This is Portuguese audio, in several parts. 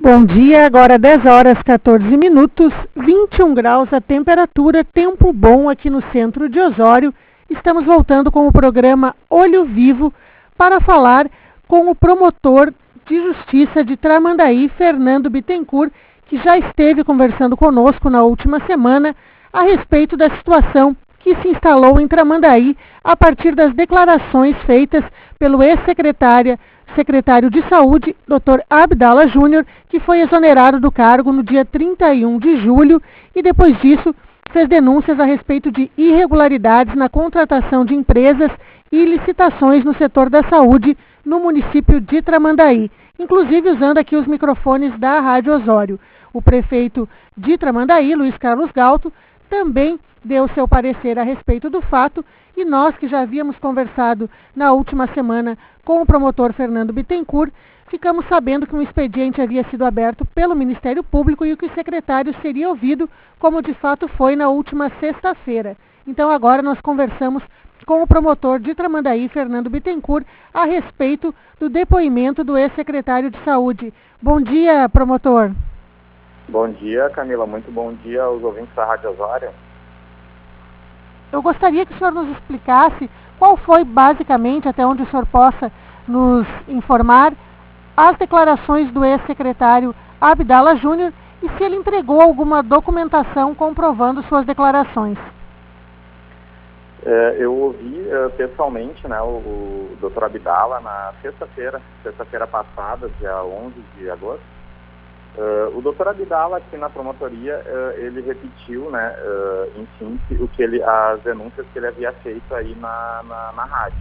Bom dia, agora 10 horas 14 minutos, 21 graus a temperatura, tempo bom aqui no centro de Osório. Estamos voltando com o programa Olho Vivo para falar com o promotor de justiça de Tramandaí, Fernando Bittencourt, que já esteve conversando conosco na última semana a respeito da situação que se instalou em Tramandaí a partir das declarações feitas pelo ex-secretário de Saúde, Dr. Abdala Júnior, que foi exonerado do cargo no dia 31 de julho e depois disso fez denúncias a respeito de irregularidades na contratação de empresas e licitações no setor da saúde no município de Tramandaí, inclusive usando aqui os microfones da Rádio Osório. O prefeito de Tramandaí, Luiz Carlos Galto, também deu seu parecer a respeito do fato e nós, que já havíamos conversado na última semana com o promotor Fernando Bittencourt, ficamos sabendo que um expediente havia sido aberto pelo Ministério Público e que o secretário seria ouvido, como de fato foi na última sexta-feira. Então agora nós conversamos com o promotor de Tramandaí, Fernando Bittencourt, a respeito do depoimento do ex-secretário de Saúde. Bom dia, promotor. Bom dia, Camila. Muito bom dia aos ouvintes da Rádio Osório. Eu gostaria que o senhor nos explicasse qual foi, basicamente, até onde o senhor possa nos informar, as declarações do ex-secretário Abdala Júnior e se ele entregou alguma documentação comprovando suas declarações. Eu ouvi pessoalmente, né, o Dr. Abdala na sexta-feira passada, dia 11 de agosto. O Dr. Abdala, aqui na promotoria, ele repetiu, né, em síntese, as denúncias que ele havia feito aí na rádio.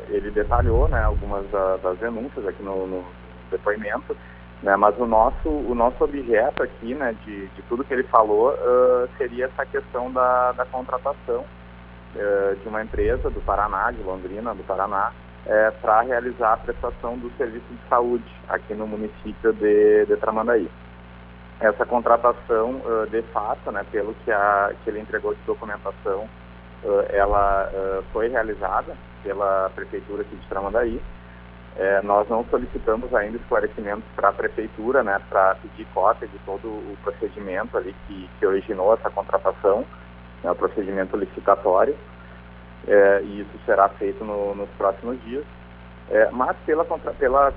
Ele detalhou, né, algumas das denúncias aqui no depoimento, né, mas o nosso objeto aqui, né, de tudo que ele falou, seria essa questão da contratação de uma empresa do Paraná, de Londrina, do Paraná, para realizar a prestação do serviço de saúde aqui no município de Tramandaí. Essa contratação, de fato, né, pelo que ele entregou de documentação, ela foi realizada pela Prefeitura aqui de Tramandaí. Nós não solicitamos ainda esclarecimentos para a Prefeitura, né, para pedir cópia de todo o procedimento ali que originou essa contratação, né, o procedimento licitatório. E isso será feito nos próximos dias. Mas pela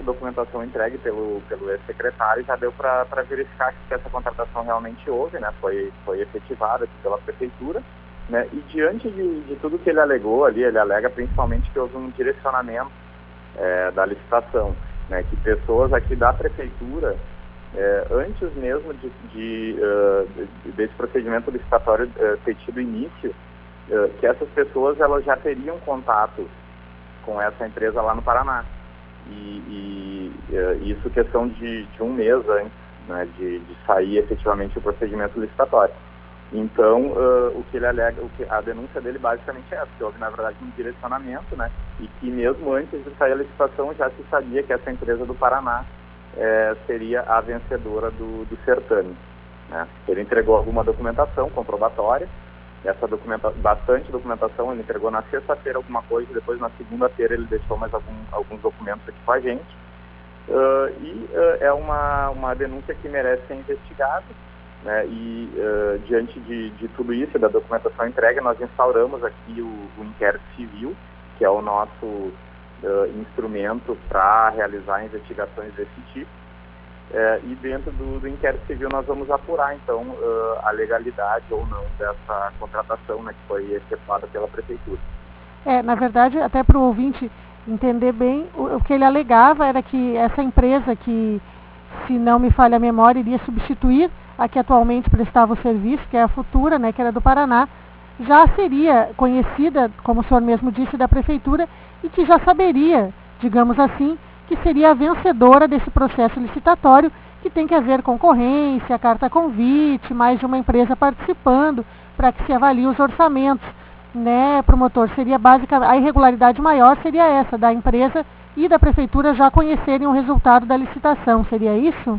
documentação entregue pelo ex-secretário, já deu para verificar que essa contratação realmente houve, né, foi efetivada aqui pela Prefeitura, né, e diante de tudo que ele alegou ali, ele alega principalmente que houve um direcionamento da licitação, né, que pessoas aqui da Prefeitura, antes mesmo desse procedimento licitatório ter tido início, que essas pessoas elas já teriam contato com essa empresa lá no Paraná. E isso questão de um mês antes, né, de sair efetivamente o procedimento licitatório. Então, o que ele alega, a denúncia dele basicamente é essa, que houve, na verdade, um direcionamento, né, e que mesmo antes de sair a licitação já se sabia que essa empresa do Paraná seria a vencedora do certame, né. Ele entregou alguma documentação comprobatória. Bastante documentação, ele entregou na sexta-feira alguma coisa, depois na segunda-feira ele deixou mais alguns documentos aqui com a gente. É uma denúncia que merece ser investigada, né, e diante de tudo isso, da documentação entregue, nós instauramos aqui o inquérito civil, que é o nosso instrumento para realizar investigações desse tipo. E dentro do inquérito civil nós vamos apurar, então, a legalidade ou não dessa contratação, né, que foi efetuada pela Prefeitura. Na verdade, até para o ouvinte entender bem, o que ele alegava era que essa empresa que, se não me falha a memória, iria substituir a que atualmente prestava o serviço, que é a Futura, né, que era do Paraná, já seria conhecida, como o senhor mesmo disse, da Prefeitura e que já saberia, digamos assim, que seria a vencedora desse processo licitatório, que tem que haver concorrência, carta convite, mais de uma empresa participando, para que se avalie os orçamentos, né, promotor? Seria basicamente, a irregularidade maior seria essa, da empresa e da Prefeitura já conhecerem o resultado da licitação, seria isso?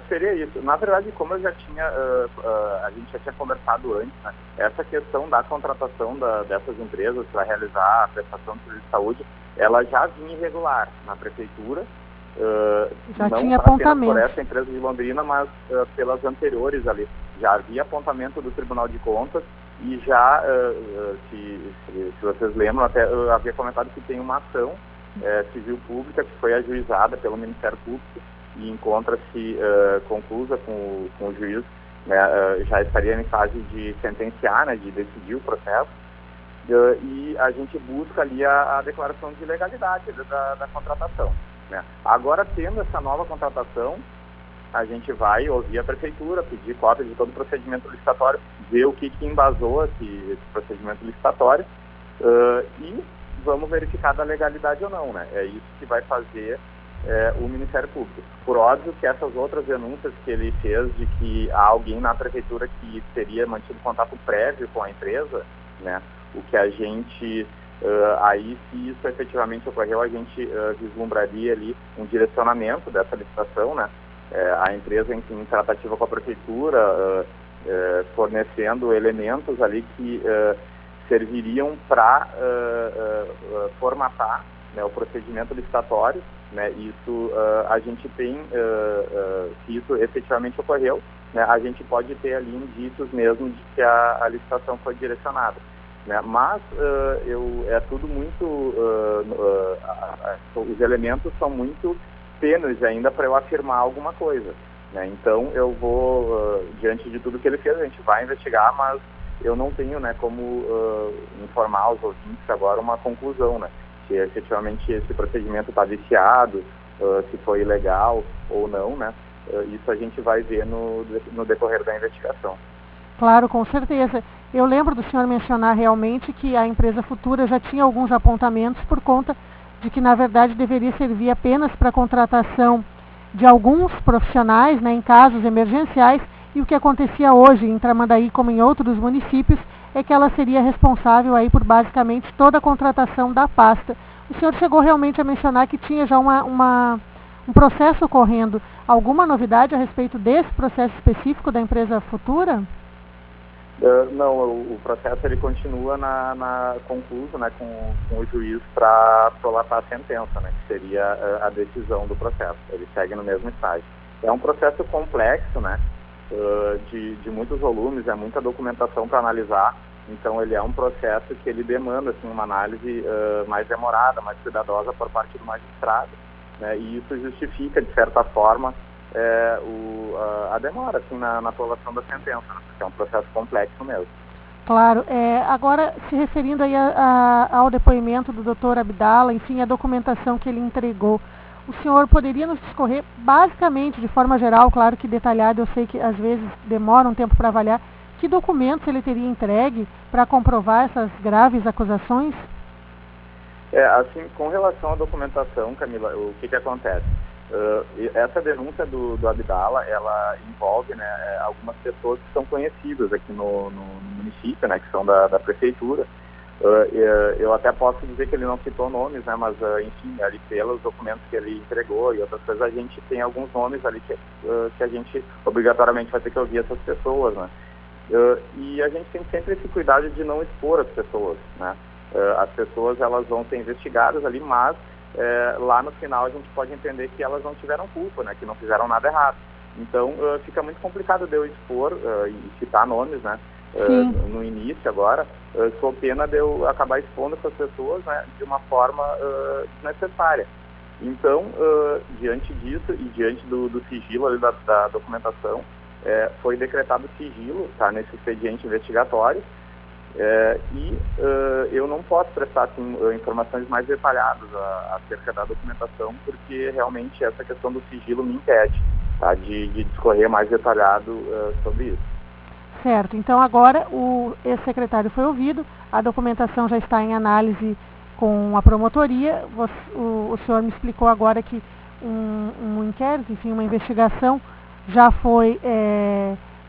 Seria isso. Na verdade, como eu já tinha, a gente já tinha conversado antes, né, essa questão da contratação dessas empresas para realizar a prestação de serviço de saúde, ela já vinha irregular na Prefeitura, Já não tinha apenas apontamento por essa empresa de Londrina, mas pelas anteriores ali. Já havia apontamento do Tribunal de Contas e já, se vocês lembram, até eu havia comentado que tem uma ação civil pública que foi ajuizada pelo Ministério Público e encontra-se conclusa com o juiz, né, já estaria em fase de sentenciar, né, de decidir o processo, e a gente busca ali a declaração de legalidade da contratação, né. Agora, tendo essa nova contratação, a gente vai ouvir a prefeitura, pedir cópia de todo o procedimento licitatório, ver o que embasou esse procedimento licitatório, e vamos verificar da legalidade ou não, né. É isso que vai fazer o Ministério Público. Por óbvio que essas outras denúncias que ele fez de que há alguém na prefeitura que teria mantido contato prévio com a empresa, né, o que a gente, aí se isso efetivamente ocorreu, a gente vislumbraria ali um direcionamento dessa licitação, né, a empresa em tratativa com a prefeitura, fornecendo elementos ali que serviriam para formatar, né, o procedimento licitatório, né, isso a gente tem, se isso efetivamente ocorreu, né, a gente pode ter ali indícios mesmo de que a licitação foi direcionada, né, mas é tudo muito, os elementos são muito tênues ainda para eu afirmar alguma coisa, né, então eu vou, diante de tudo que ele fez, a gente vai investigar, mas eu não tenho, né, como informar os ouvintes agora uma conclusão, né, se efetivamente esse procedimento está viciado, se foi ilegal ou não, né? Isso a gente vai ver no decorrer da investigação. Claro, com certeza. Eu lembro do senhor mencionar realmente que a empresa Futura já tinha alguns apontamentos por conta de que, na verdade, deveria servir apenas para a contratação de alguns profissionais, né, em casos emergenciais, e o que acontecia hoje em Tramandaí, como em outros municípios, é que ela seria responsável aí por basicamente toda a contratação da pasta. O senhor chegou realmente a mencionar que tinha já um processo ocorrendo. Alguma novidade a respeito desse processo específico da empresa Futura? Não, o processo ele continua concluso, né, com o juiz para prolatar a sentença, né, que seria a decisão do processo. Ele segue no mesmo estágio. É um processo complexo, né, de muitos volumes, é muita documentação para analisar, então ele é um processo que ele demanda assim, uma análise mais demorada, mais cuidadosa por parte do magistrado, né, e isso justifica, de certa forma, a demora assim, na aprovação da sentença, né, porque é um processo complexo mesmo. Claro. Agora, se referindo aí ao depoimento do Dr. Abdala, enfim, a documentação que ele entregou, o senhor poderia nos discorrer, basicamente, de forma geral, claro que detalhado, eu sei que às vezes demora um tempo para avaliar, que documentos ele teria entregue para comprovar essas graves acusações? Assim, com relação à documentação, Camila, o que acontece? Essa denúncia do Abdala, ela envolve, né, algumas pessoas que são conhecidas aqui no município, né, que são da prefeitura. Eu até posso dizer que ele não citou nomes, né, mas enfim, ali pelos documentos que ele entregou e outras coisas, a gente tem alguns nomes ali que a gente obrigatoriamente vai ter que ouvir essas pessoas, né. E a gente tem sempre esse cuidado de não expor as pessoas, né. As pessoas, elas vão ser investigadas ali, mas lá no final a gente pode entender que elas não tiveram culpa, né, que não fizeram nada errado. Então fica muito complicado de eu expor e citar nomes, né, no início agora, sob pena de eu acabar expondo essas pessoas, né, de uma forma desnecessária. Então, diante disso e diante do sigilo ali da documentação, foi decretado sigilo, tá, nesse expediente investigatório, e eu não posso prestar assim, informações mais detalhadas acerca da documentação, porque realmente essa questão do sigilo me impede, tá, de discorrer mais detalhado sobre isso. Certo, então agora o ex-secretário foi ouvido, a documentação já está em análise com a promotoria, o senhor me explicou agora que um inquérito, enfim, uma investigação já foi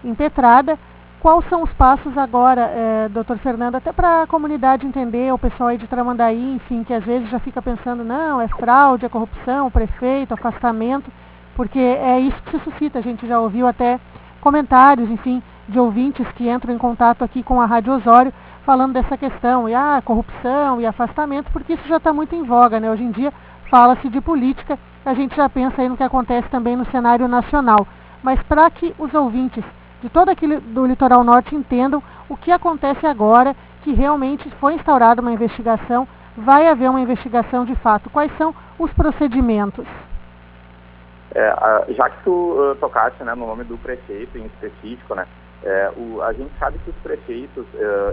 impetrada. Quais são os passos agora, doutor Fernando, até para a comunidade entender, o pessoal aí de Tramandaí, enfim, que às vezes já fica pensando, não, é fraude, é corrupção, prefeito, afastamento, porque é isso que se suscita. A gente já ouviu até comentários, enfim, de ouvintes que entram em contato aqui com a Rádio Osório, falando dessa questão, e corrupção e afastamento, porque isso já está muito em voga, né? Hoje em dia fala-se de política a gente já pensa aí no que acontece também no cenário nacional. Mas para que os ouvintes de todo aquele do Litoral Norte entendam o que acontece agora, que realmente foi instaurada uma investigação, vai haver uma investigação de fato. Quais são os procedimentos? Já que tu tocaste, né, no nome do prefeito em específico, né, a gente sabe que os prefeitos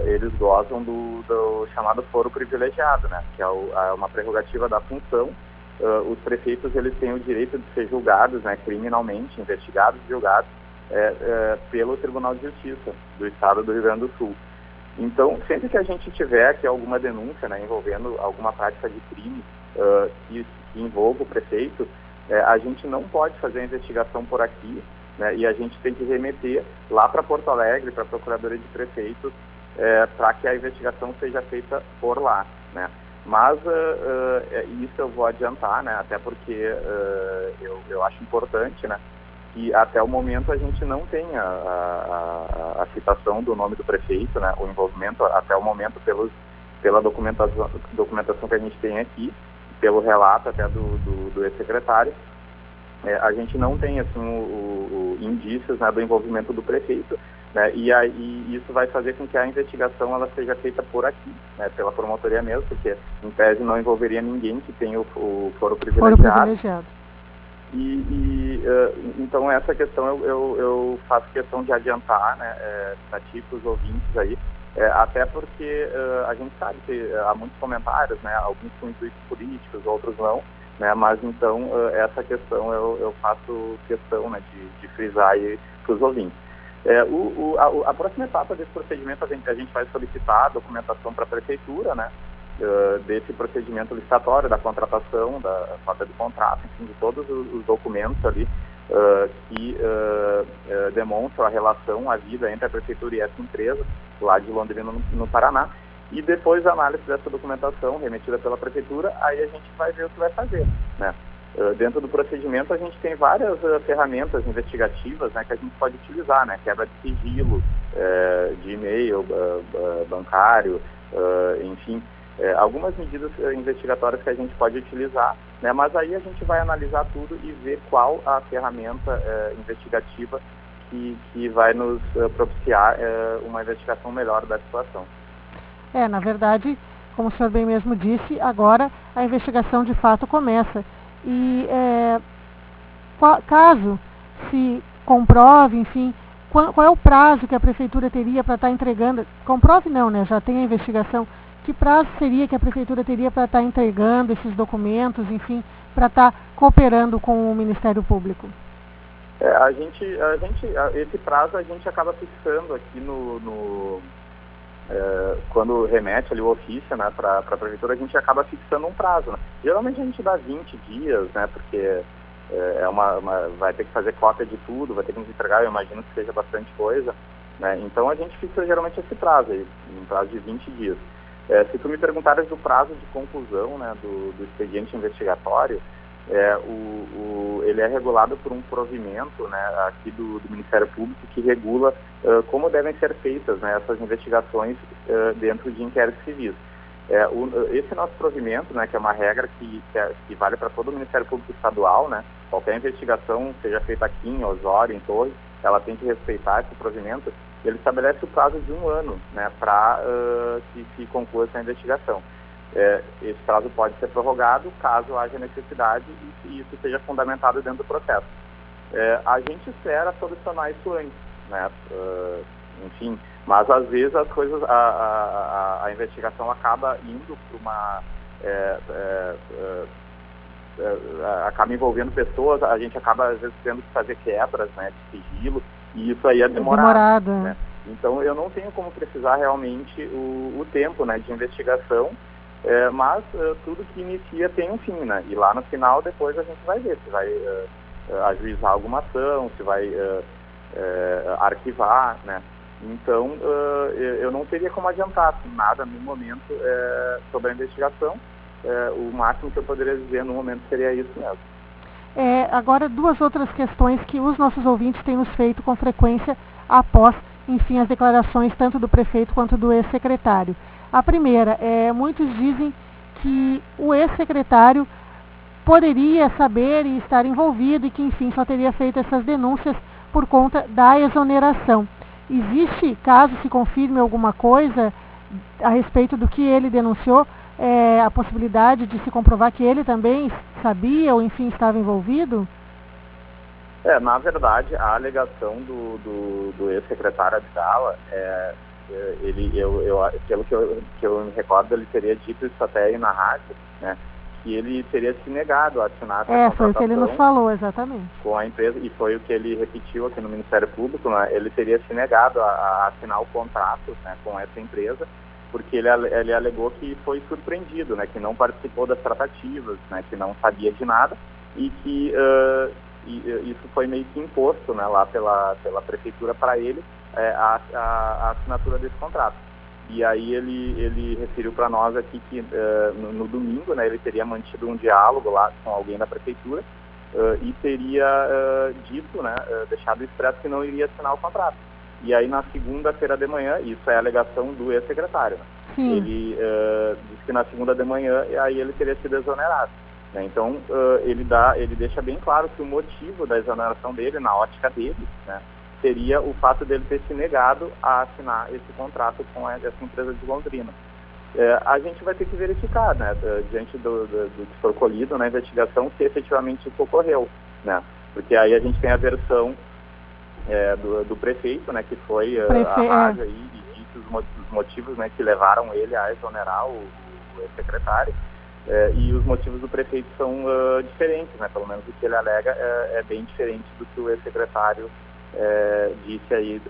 eles gozam do chamado foro privilegiado, né, que é uma prerrogativa da função. Os prefeitos eles têm o direito de ser julgados, né, criminalmente, investigados e julgados pelo Tribunal de Justiça do Estado do Rio Grande do Sul. Então, sempre que a gente tiver aqui alguma denúncia, né, envolvendo alguma prática de crime que envolva o prefeito, a gente não pode fazer a investigação por aqui, né, e a gente tem que remeter lá para Porto Alegre, para a Procuradoria de Prefeitos, para que a investigação seja feita por lá, né. Mas isso eu vou adiantar, né, até porque eu acho importante, né, que até o momento a gente não tem a citação do nome do prefeito, né, o envolvimento até o momento pela documentação que a gente tem aqui, pelo relato até do ex-secretário, a gente não tem assim indícios, né, do envolvimento do prefeito, né, e aí isso vai fazer com que a investigação ela seja feita por aqui, né, pela promotoria mesmo, porque em tese não envolveria ninguém que tenha o foro privilegiado. Então essa questão eu faço questão de adiantar, né, para ti, para os ouvintes aí, até porque a gente sabe que há muitos comentários, né, alguns com intuitos políticos, outros não, né, mas então essa questão eu faço questão, né, de frisar aí para os ouvintes. A próxima etapa desse procedimento a gente vai solicitar a documentação para a prefeitura, né, desse procedimento licitatório, da contratação, da cópia do contrato, enfim, de todos os documentos ali que demonstram a relação, a vida entre a prefeitura e essa empresa, lá de Londrina, no Paraná. E depois da análise dessa documentação remetida pela prefeitura, aí a gente vai ver o que vai fazer, né? Dentro do procedimento a gente tem várias ferramentas investigativas, né, que a gente pode utilizar, né? Quebra de sigilo, de e-mail, bancário, enfim, algumas medidas investigatórias que a gente pode utilizar, né? Mas aí a gente vai analisar tudo e ver qual a ferramenta investigativa que vai nos propiciar uma investigação melhor da situação. Na verdade, como o senhor bem mesmo disse, agora a investigação de fato começa. E caso se comprove, enfim, qual é o prazo que a prefeitura teria para estar entregando? Comprove não, né? Já tem a investigação. Que prazo seria que a prefeitura teria para estar entregando esses documentos, enfim, para estar cooperando com o Ministério Público? Esse prazo a gente acaba fixando aqui quando remete ali o ofício, né, para a prefeitura, a gente acaba fixando um prazo, né? Geralmente a gente dá 20 dias, né, porque vai ter que fazer cópia de tudo, vai ter que nos entregar, eu imagino que seja bastante coisa, né? Então a gente fixa geralmente esse prazo aí, um prazo de 20 dias. Se tu me perguntares do prazo de conclusão, né, do expediente investigatório, ele é regulado por um provimento, né, aqui do Ministério Público que regula como devem ser feitas, né, essas investigações dentro de inquéritos civis. Esse nosso provimento, né, que é uma regra que vale para todo o Ministério Público Estadual, né, qualquer investigação, seja feita aqui em Osório, em Torres, ela tem que respeitar esse provimento. Ele estabelece o prazo de 1 ano, né, para que se conclua essa investigação. Esse prazo pode ser prorrogado caso haja necessidade e isso seja fundamentado dentro do processo. A gente espera solucionar isso antes, né, enfim, mas às vezes as coisas, a investigação acaba indo para uma... acaba envolvendo pessoas, a gente acaba às vezes tendo que fazer quebras, né, de sigilo, e isso aí é demorado, né? Então eu não tenho como precisar realmente o tempo, né, de investigação, mas tudo que inicia tem um fim, né? E lá no final depois a gente vai ver se vai ajuizar alguma ação, se vai arquivar, né? Então eu não teria como adiantar nada no momento sobre a investigação. O máximo que eu poderia dizer no momento seria isso mesmo. Agora, duas outras questões que os nossos ouvintes têm nos feito com frequência após, enfim, as declarações tanto do prefeito quanto do ex-secretário. A primeira, muitos dizem que o ex-secretário poderia saber e estar envolvido e que, enfim, só teria feito essas denúncias por conta da exoneração. Existe, caso se confirme alguma coisa a respeito do que ele denunciou, a possibilidade de se comprovar que ele também sabia ou, enfim, estava envolvido? Na verdade, a alegação do ex-secretário Abdala, pelo que eu me recordo, ele teria dito isso até aí na rádio, né, que ele teria se negado a assinar essa contratação. Foi o que ele nos falou, exatamente. Com a empresa, e foi o que ele repetiu aqui no Ministério Público, né, ele teria se negado a assinar o contrato, né, com essa empresa, porque ele alegou que foi surpreendido, né, que não participou das tratativas, né, que não sabia de nada, e que isso foi meio que imposto, né, lá pela prefeitura para ele, a assinatura desse contrato. E aí ele referiu para nós aqui que no domingo, né, ele teria mantido um diálogo lá com alguém da prefeitura e teria dito, né, deixado expresso que não iria assinar o contrato. E aí na segunda-feira de manhã, isso é a alegação do ex-secretário, né? Ele disse que na segunda de manhã aí ele teria sido exonerado. Né? Então ele deixa bem claro que o motivo da exoneração dele, na ótica dele, né, seria o fato dele ter se negado a assinar esse contrato com essa empresa de Londrina. A gente vai ter que verificar, né, diante do que for colhido na investigação, se efetivamente isso ocorreu, né? Porque aí a gente tem a versão do prefeito, né, que foi a rádio aí, e disse os motivos, né, que levaram ele a exonerar o ex-secretário, e os motivos do prefeito são diferentes, né? Pelo menos o que ele alega é bem diferente do que o ex-secretário disse aí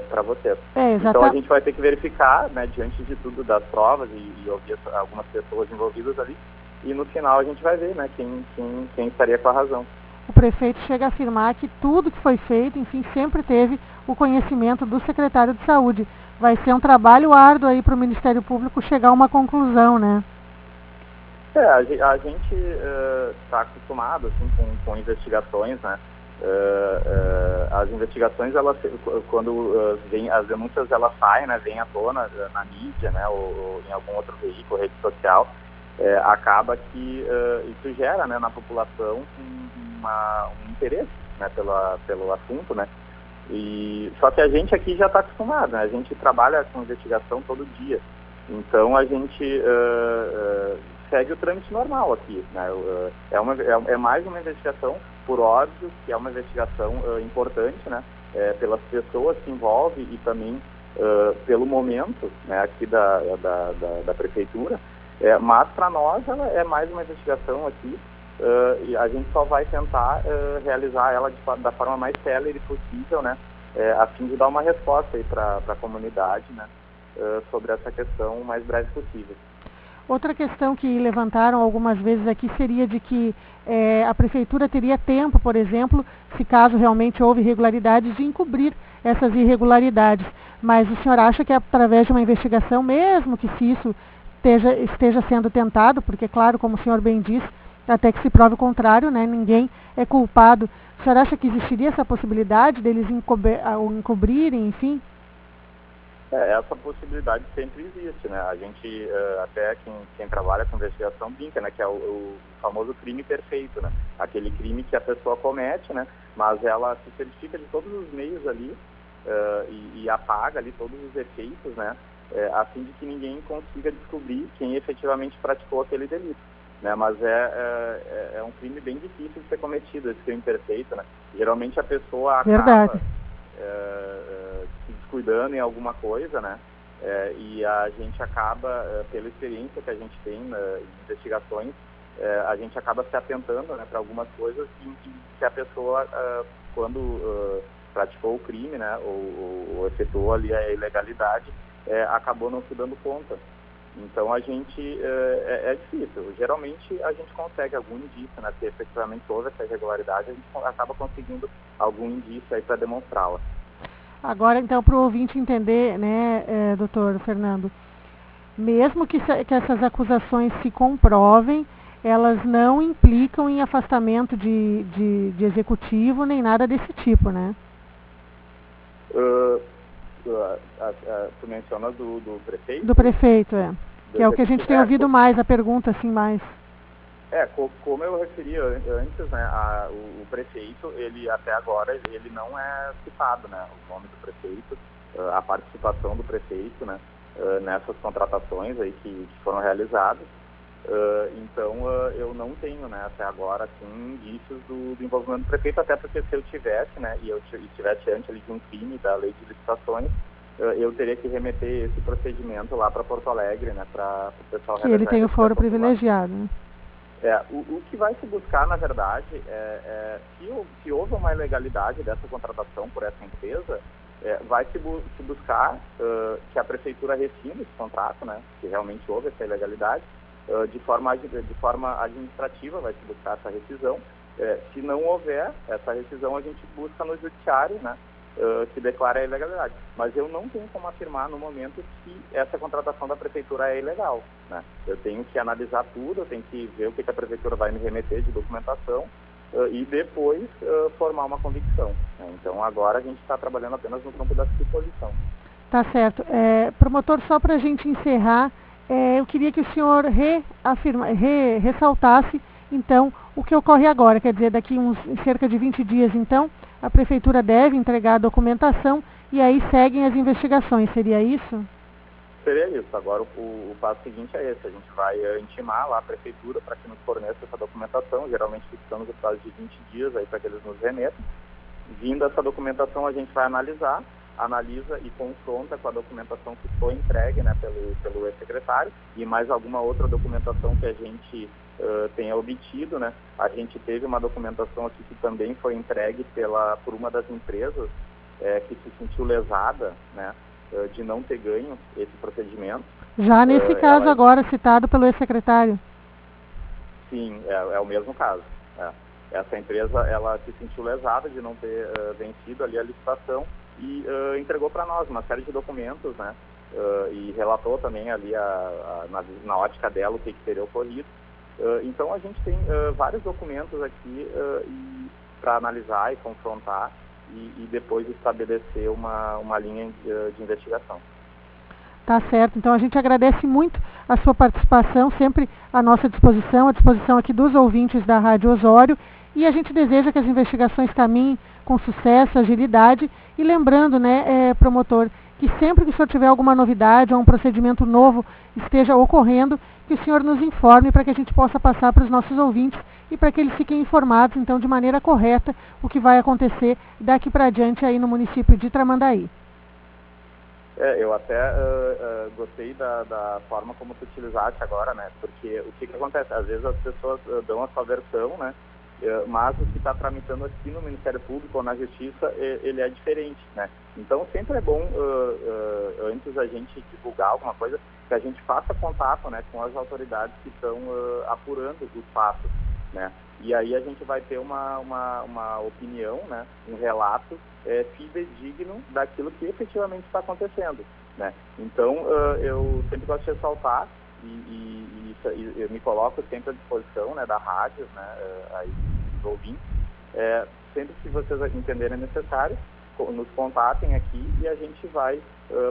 para vocês. Então a gente vai ter que verificar, né, diante de tudo das provas e ouvir algumas pessoas envolvidas ali, e no final a gente vai ver, né, quem estaria com a razão. O prefeito chega a afirmar que tudo que foi feito, enfim, sempre teve o conhecimento do secretário de Saúde. Vai ser um trabalho árduo aí para o Ministério Público chegar a uma conclusão, né? A gente está acostumado assim, com investigações, né? As investigações, quando as denúncias elas saem, né, vêm à tona na mídia, né, ou em algum outro veículo, rede social, acaba que isso gera, né, na população um interesse, né, pelo assunto, né? Só que a gente aqui já está acostumado, né? A gente trabalha com investigação todo dia, então a gente segue o trâmite normal aqui, né? É mais uma investigação, por óbvio, que é uma investigação importante, né? Pelas pessoas que envolvem e também pelo momento, né, aqui da prefeitura, mas para nós ela é mais uma investigação aqui, e a gente só vai tentar realizar ela da forma mais célere possível, né? A fim de dar uma resposta aí para a comunidade, né? Sobre essa questão o mais breve possível. Outra questão que levantaram algumas vezes aqui seria de que a prefeitura teria tempo, por exemplo, se caso realmente houve irregularidades, de encobrir essas irregularidades. Mas o senhor acha que através de uma investigação, mesmo que se isso esteja sendo tentado, porque claro, como o senhor bem disse, até que se prove o contrário, né, ninguém é culpado. O senhor acha que existiria essa possibilidade deles encobrirem, enfim? Essa possibilidade sempre existe, né? A gente, até quem trabalha com investigação brinca, né? Que é o famoso crime perfeito, né? Aquele crime que a pessoa comete, né? Mas ela se certifica de todos os meios ali e apaga ali todos os efeitos, né? A fim de que ninguém consiga descobrir quem efetivamente praticou aquele delito, né? Mas é um crime bem difícil de ser cometido, esse crime perfeito, né? Geralmente a pessoa acaba se descuidando em alguma coisa, né? E a gente acaba, pela experiência que a gente tem em investigações, a gente acaba se atentando, né, para algumas coisas que a pessoa, quando praticou o crime, né, ou efetuou ali a ilegalidade, acabou não se dando conta. Então a gente, é difícil. Geralmente a gente consegue algum indício, né, se efetivamente houve essa irregularidade, a gente acaba conseguindo algum indício aí para demonstrá-la. Agora, então, para o ouvinte entender, né, doutor Fernando, mesmo que essas acusações se comprovem, elas não implicam em afastamento de executivo nem nada desse tipo, né? Tu mencionas do prefeito? Do prefeito, que é o que a gente tem ouvido mais, a pergunta assim mais. Como eu referi antes, né, o prefeito, ele até agora, ele não é citado, né, o nome do prefeito, a participação do prefeito, né, nessas contratações aí que foram realizadas. Então, eu não tenho, né, até agora, assim, indícios do envolvimento do prefeito, até porque se eu tivesse, né, e eu estivesse diante ali de um crime da lei de licitações, eu teria que remeter esse procedimento lá para Porto Alegre, né, para o pessoal realizar. Que ele tem o foro privilegiado, né? O que vai se buscar, na verdade, se houve uma ilegalidade dessa contratação por essa empresa, vai se buscar que a prefeitura rescinde esse contrato, né, que realmente houve essa ilegalidade, de forma administrativa vai se buscar essa rescisão. Se não houver essa rescisão, a gente busca no judiciário, né, que declara a ilegalidade. Mas eu não tenho como afirmar no momento que essa contratação da prefeitura é ilegal, né? Eu tenho que analisar tudo, eu tenho que ver o que a prefeitura vai me remeter de documentação e depois formar uma convicção, né? Então agora a gente está trabalhando apenas no campo da suposição. Tá certo. Promotor, só para a gente encerrar, eu queria que o senhor ressaltasse, então, o que ocorre agora. Quer dizer, daqui cerca de 20 dias, então, a prefeitura deve entregar a documentação e aí seguem as investigações. Seria isso? Seria isso. Agora o passo seguinte é esse. A gente vai intimar lá a prefeitura para que nos forneça essa documentação. Geralmente fixamos o prazo de 20 dias aí para que eles nos remetam. Vindo essa documentação, a gente vai analisa e confronta com a documentação que foi entregue, né, pelo ex-secretário e mais alguma outra documentação que a gente tenha obtido, né? A gente teve uma documentação aqui que também foi entregue por uma das empresas que se sentiu lesada, né, de não ter ganho esse procedimento. Já nesse caso agora citado pelo ex-secretário? Sim, é o mesmo caso. Essa empresa, ela se sentiu lesada de não ter vencido ali a licitação e entregou para nós uma série de documentos, né, e relatou também ali na ótica dela o que teria ocorrido. Então a gente tem vários documentos aqui para analisar e confrontar e depois estabelecer uma linha de investigação. Tá certo. Então a gente agradece muito a sua participação, sempre à nossa disposição, à disposição aqui dos ouvintes da Rádio Osório, e a gente deseja que as investigações caminhem com sucesso, agilidade, e lembrando, né, promotor, que sempre que o senhor tiver alguma novidade ou um procedimento novo esteja ocorrendo, que o senhor nos informe para que a gente possa passar para os nossos ouvintes e para que eles fiquem informados, então, de maneira correta, o que vai acontecer daqui para adiante aí no município de Tramandaí. Eu até gostei da forma como tu utilizaste agora, né? Porque o que acontece? Às vezes as pessoas dão a sua versão, né? Mas o que está tramitando aqui no Ministério Público ou na Justiça, ele é diferente, né? Então sempre é bom, antes da gente divulgar alguma coisa, que a gente faça contato, né, com as autoridades que estão apurando os fatos, né? E aí a gente vai ter uma opinião, né, um relato fidedigno daquilo que efetivamente está acontecendo, né? Então eu sempre gosto de ressaltar e eu me coloco sempre à disposição, né, da rádio, né, aí dos ouvintes, sempre que vocês entenderem necessário, nos contatem aqui e a gente vai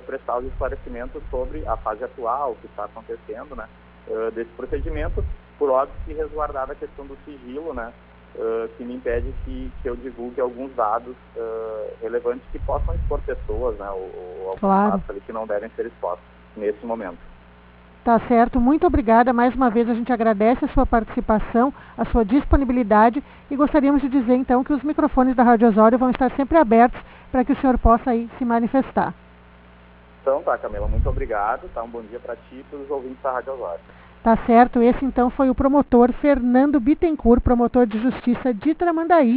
prestar os esclarecimentos sobre a fase atual, o que está acontecendo, né, desse procedimento, por óbvio que resguardada a questão do sigilo, né, que me impede que eu divulgue alguns dados relevantes que possam expor pessoas, né, ou alguns dados ali que não devem ser expostos nesse momento. Tá certo, muito obrigada. Mais uma vez a gente agradece a sua participação, a sua disponibilidade e gostaríamos de dizer então que os microfones da Rádio Osório vão estar sempre abertos para que o senhor possa aí se manifestar. Então tá, Camila, muito obrigado, tá? Um bom dia para ti e para os ouvintes da Rádio Osório. Tá certo, esse então foi o promotor Fernando Bittencourt, promotor de justiça de Tramandaí,